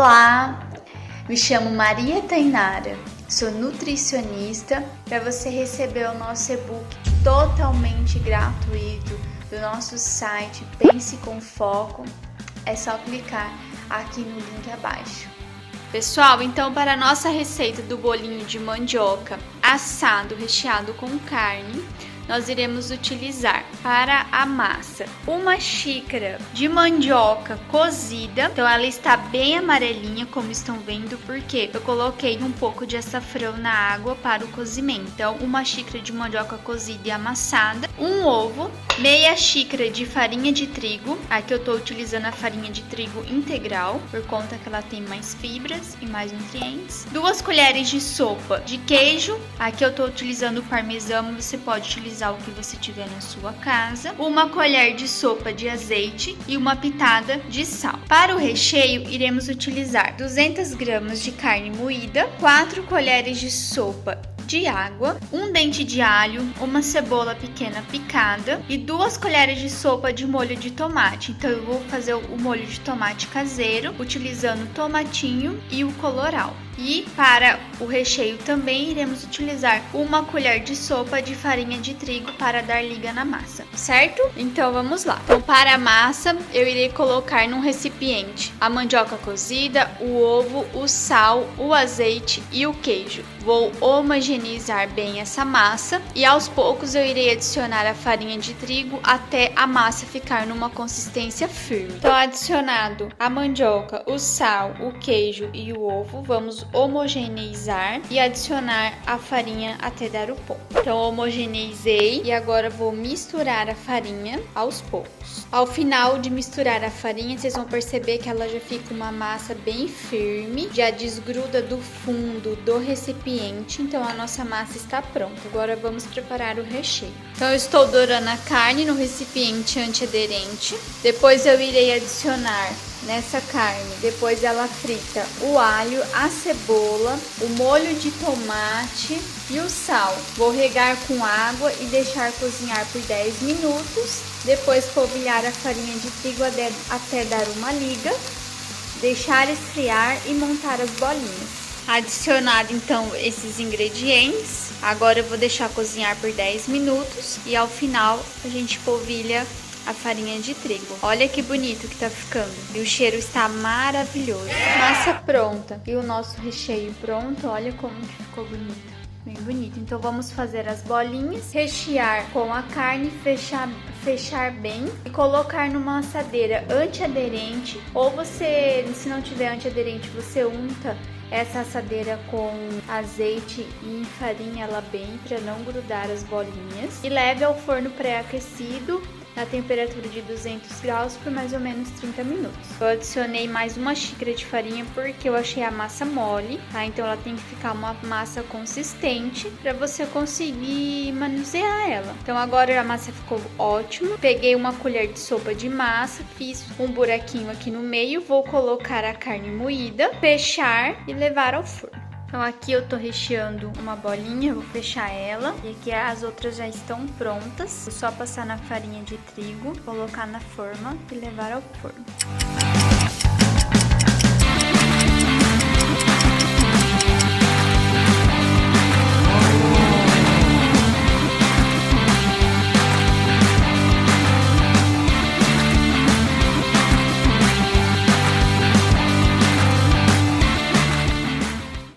Olá, me chamo Maria Tainara, sou nutricionista. Para você receber o nosso e-book totalmente gratuito do nosso site Pense com Foco, é só clicar aqui no link abaixo. Pessoal, então para a nossa receita do bolinho de mandioca assado recheado com carne, nós iremos utilizar para a massa 1 xícara de mandioca cozida. Então ela está bem amarelinha, como estão vendo, porque eu coloquei um pouco de açafrão na água para o cozimento. Então 1 xícara de mandioca cozida e amassada, 1 ovo, meia xícara de farinha de trigo. Aqui eu estou utilizando a farinha de trigo integral, por conta que ela tem mais fibras e mais nutrientes. 2 colheres de sopa de queijo. Aqui eu estou utilizando o parmesão, você pode utilizar o que você tiver na sua casa, 1 colher de sopa de azeite e 1 pitada de sal. Para o recheio, iremos utilizar 200 gramas de carne moída, 4 colheres de sopa de água, 1 dente de alho, 1 cebola pequena picada e 2 colheres de sopa de molho de tomate. Então eu vou fazer o molho de tomate caseiro, utilizando o tomatinho e o colorau. E para o recheio também iremos utilizar 1 colher de sopa de farinha de trigo para dar liga na massa, certo? Então vamos lá. Então para a massa eu irei colocar num recipiente a mandioca cozida, o ovo, o sal, o azeite e o queijo. Vou homogeneizar bem essa massa e aos poucos eu irei adicionar a farinha de trigo até a massa ficar numa consistência firme. Então adicionado a mandioca, o sal, o queijo e o ovo, vamos homogeneizar e adicionar a farinha até dar o ponto. Então homogeneizei e agora vou misturar a farinha aos poucos. Ao final de misturar a farinha, vocês vão perceber que ela já fica uma massa bem firme, já desgruda do fundo do recipiente, então a nossa massa está pronta. Agora vamos preparar o recheio. Então eu estou dourando a carne no recipiente antiaderente, depois eu irei adicionar nessa carne, depois ela frita, o alho, a cebola, o molho de tomate e o sal. Vou regar com água e deixar cozinhar por 10 minutos. Depois polvilhar a farinha de trigo até dar uma liga, deixar esfriar e montar as bolinhas. Adicionado então esses ingredientes, agora eu vou deixar cozinhar por 10 minutos e ao final a gente polvilha a farinha de trigo. Olha que bonito que tá ficando. E o cheiro está maravilhoso. Massa pronta e o nosso recheio pronto. Olha como que ficou bonito. Bem bonito. Então vamos fazer as bolinhas, rechear com a carne, fechar bem e colocar numa assadeira antiaderente, ou você, se não tiver antiaderente, você unta essa assadeira com azeite e enfarinha ela bem para não grudar as bolinhas e leve ao forno pré-aquecido na temperatura de 200 graus por mais ou menos 30 minutos. Eu adicionei mais 1 xícara de farinha porque eu achei a massa mole, tá? Então ela tem que ficar uma massa consistente para você conseguir manusear ela. Então agora a massa ficou ótima. Peguei 1 colher de sopa de massa, fiz um buraquinho aqui no meio, vou colocar a carne moída, fechar e levar ao forno. Então aqui eu tô recheando uma bolinha, vou fechar ela. E aqui as outras já estão prontas. Vou só passar na farinha de trigo, colocar na forma e levar ao forno.